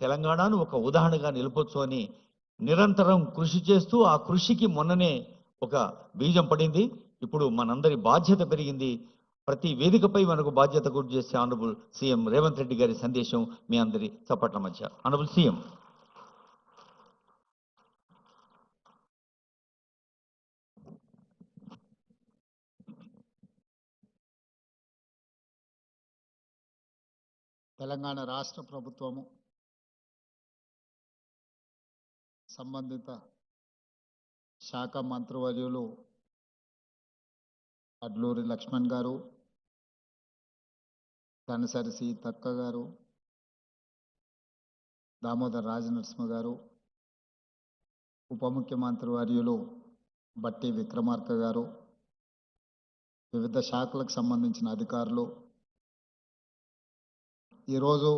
తెలంగాణను ఒక ఉదాహరణగా నిలపొచ్చు అని నిరంతరం కృషి చేస్తూ ఆ కృషికి మొన్ననే ఒక బీజం పడింది. ఇప్పుడు మనందరి బాధ్యత పెరిగింది. ప్రతి వేదికపై మనకు బాధ్యత గుర్తు చేసే ఆనరబుల్ సీఎం రేవంత్ రెడ్డి గారి సందేశం మీ అందరి చప్పట్ల మధ్య. Honourable CM. తెలంగాణ రాష్ట్ర ప్రభుత్వము సంబంధిత శాఖ మంత్రివర్యులు అడ్లూరి లక్ష్మణ్ గారు, తనసరి సీతక్క గారు, దామోదర్ రాజనరసింహ గారు, ఉప ముఖ్యమంత్రి వర్యులు బట్టి విక్రమార్క గారు, వివిధ శాఖలకు సంబంధించిన అధికారులు, ఈరోజు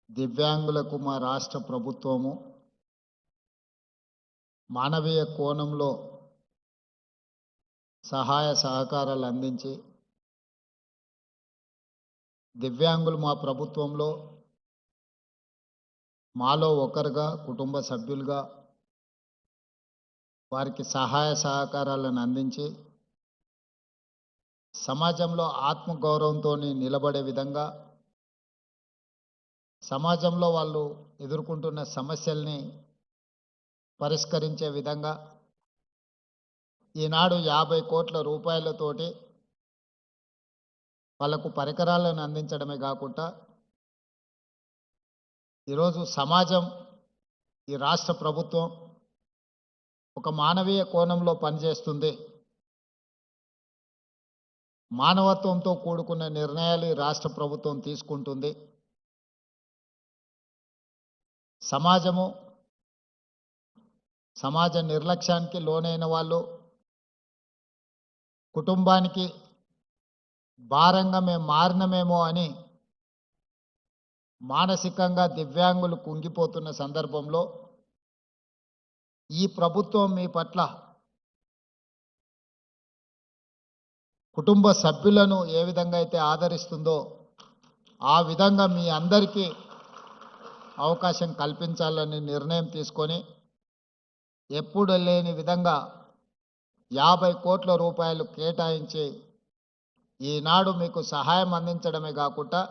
దివ్యాంగులకు మా రాష్ట్ర ప్రభుత్వము మానవీయ కోణంలో సహాయ సహకారాలు అందించి దివ్యాంగులు మా ప్రభుత్వంలో మాలో ఒకరుగా, కుటుంబ సభ్యులుగా వారికి సహాయ సహకారాలను అందించి సమాజంలో ఆత్మగౌరవంతో నిలబడే విధంగా, సమాజంలో వాళ్ళు ఎదుర్కొంటున్న సమస్యల్ని పరిష్కరించే విధంగా ఈనాడు 50 కోట్ల రూపాయలతోటి వాళ్లకు పరికరాలను అందించడమే కాకుండా ఈరోజు సమాజం, ఈ రాష్ట్ర ప్రభుత్వం ఒక మానవీయ కోణంలో పనిచేస్తుంది. మానవత్వంతో కూడుకున్న నిర్ణయాలు ఈ రాష్ట్ర ప్రభుత్వం తీసుకుంటుంది. సమాజ నిర్లక్ష్యానికి లోనైన వాళ్ళు, కుటుంబానికి భారంగా మేము మారినమేమో అని మానసికంగా దివ్యాంగులు కుంగిపోతున్న సందర్భంలో ఈ ప్రభుత్వం మీ పట్ల కుటుంబ సభ్యులను ఏ విధంగా అయితే ఆదరిస్తుందో ఆ విధంగా మీ అందరికీ అవకాశం కల్పించాలని నిర్ణయం తీసుకొని ఎప్పుడు లేని విధంగా 50 కోట్ల రూపాయలు కేటాయించి ఈనాడు మీకు సహాయం అందించడమే కాకుండా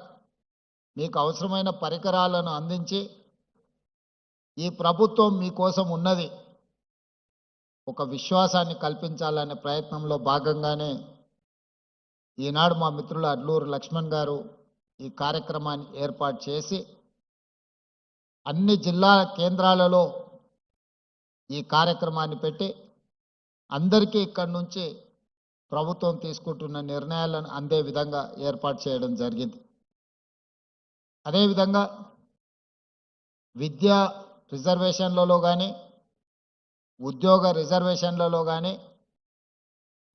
మీకు అవసరమైన పరికరాలను అందించి ఈ ప్రభుత్వం మీకోసం ఉన్నది ఒక విశ్వాసాన్ని కల్పించాలనే ప్రయత్నంలో భాగంగానే ఈనాడు మా మిత్రులు అడ్లూరు లక్ష్మణ్ గారు ఈ కార్యక్రమాన్ని ఏర్పాటు చేసి అన్ని జిల్లా కేంద్రాలలో ఈ కార్యక్రమాన్ని పెట్టి అందరికీ ఇక్కడి నుంచి ప్రభుత్వం తీసుకుంటున్న నిర్ణయాలను అందే విధంగా ఏర్పాటు చేయడం జరిగింది. అదేవిధంగా విద్యా రిజర్వేషన్లలో కానీ, ఉద్యోగ రిజర్వేషన్లలో కానీ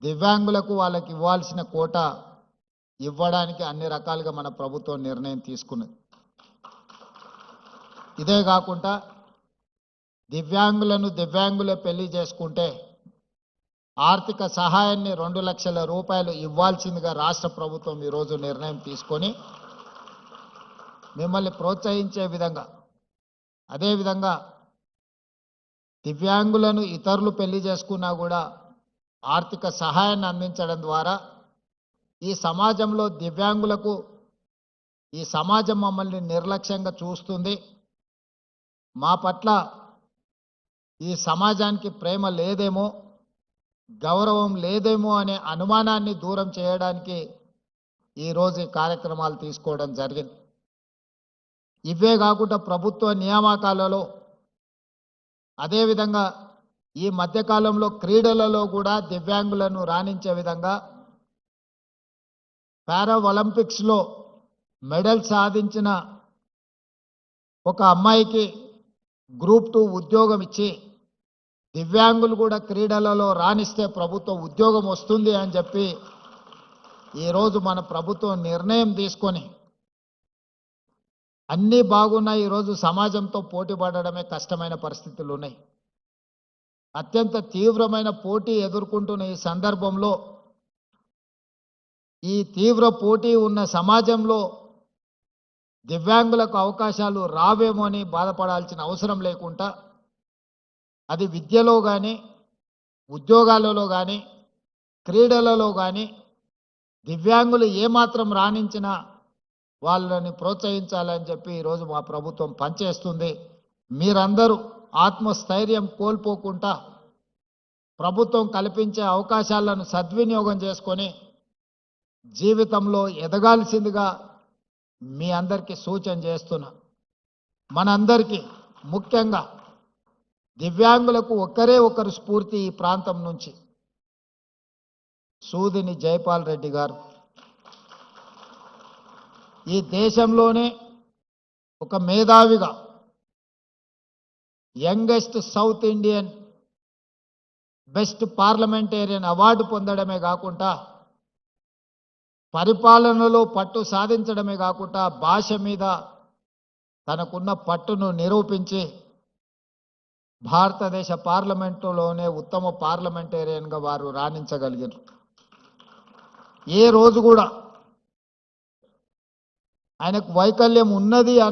దివ్యాంగులకు వాళ్ళకి ఇవ్వాల్సిన కోటా ఇవ్వడానికి అన్ని రకాలుగా మన ప్రభుత్వం నిర్ణయం తీసుకున్నది. ఇదే కాకుండా దివ్యాంగులే పెళ్లి చేసుకుంటే ఆర్థిక సహాయాన్ని 2 లక్షల రూపాయలు ఇవ్వాల్సిందిగా రాష్ట్ర ప్రభుత్వం ఈరోజు నిర్ణయం తీసుకొని మిమ్మల్ని ప్రోత్సహించే విధంగా, అదేవిధంగా దివ్యాంగులను ఇతరులు పెళ్లి చేసుకున్నా కూడా ఆర్థిక సహాయాన్ని అందించడం ద్వారా ఈ సమాజంలో దివ్యాంగులకు ఈ సమాజం మమ్మల్ని నిర్లక్ష్యంగా చూస్తుంది, మా పట్ల ఈ సమాజానికి ప్రేమ లేదేమో, గౌరవం లేదేమో అనే అనుమానాన్ని దూరం చేయడానికి ఈరోజు ఈ కార్యక్రమాలు తీసుకోవడం జరిగింది. ఇవే కాకుండా ప్రభుత్వ నియామకాలలో, అదేవిధంగా ఈ మధ్యకాలంలో క్రీడలలో కూడా దివ్యాంగులను రాణించే విధంగా పారా ఒలింపిక్స్లో మెడల్ సాధించిన ఒక అమ్మాయికి గ్రూప్ 2 ఉద్యోగం ఇచ్చి దివ్యాంగులు కూడా క్రీడలలో రాణిస్తే ప్రభుత్వం ఉద్యోగం వస్తుంది అని చెప్పి ఈరోజు మన ప్రభుత్వం నిర్ణయం తీసుకొని అన్నీ బాగున్నాయి. ఈరోజు సమాజంతో పోటీ పడడమే కష్టమైన పరిస్థితులు ఉన్నాయి. అత్యంత తీవ్రమైన పోటీ ఎదుర్కొంటున్న ఈ సందర్భంలో, ఈ తీవ్ర పోటీ ఉన్న సమాజంలో దివ్యాంగులకు అవకాశాలు రావేమో అని బాధపడాల్సిన అవసరం లేకుండా అది విద్యలో కానీ ఉద్యోగాలలో కానీ క్రీడలలో కానీ దివ్యాంగులు ఏమాత్రం రాణించినా వాళ్ళని ప్రోత్సహించాలని చెప్పి ఈరోజు మా ప్రభుత్వం పనిచేస్తుంది. మీరందరూ ఆత్మస్థైర్యం కోల్పోకుండా ప్రభుత్వం కల్పించే అవకాశాలను సద్వినియోగం చేసుకొని జీవితంలో ఎదగాల్సిందిగా మీ అందరికీ సూచన చేస్తున్నా. మనందరికీ ముఖ్యంగా దివ్యాంగులకు ఒక్కరే ఒకరు స్ఫూర్తి ఈ ప్రాంతం నుంచి, సూదిని జైపాల్ రెడ్డి గారు. ఈ దేశంలోనే ఒక మేధావిగా youngest South Indian best parliamentarian award పొందడమే కాకుండా పరిపాలనలో పట్టు సాధించడమే కాకుండా భాష మీద తనకున్న పట్టును నిరూపించి భారతదేశ పార్లమెంటులోనే ఉత్తమ పార్లమెంటేరియన్గా వారు రాణించగలిగారు. ఏ రోజు కూడా ఆయనకు వైకల్యం ఉన్నది అన్న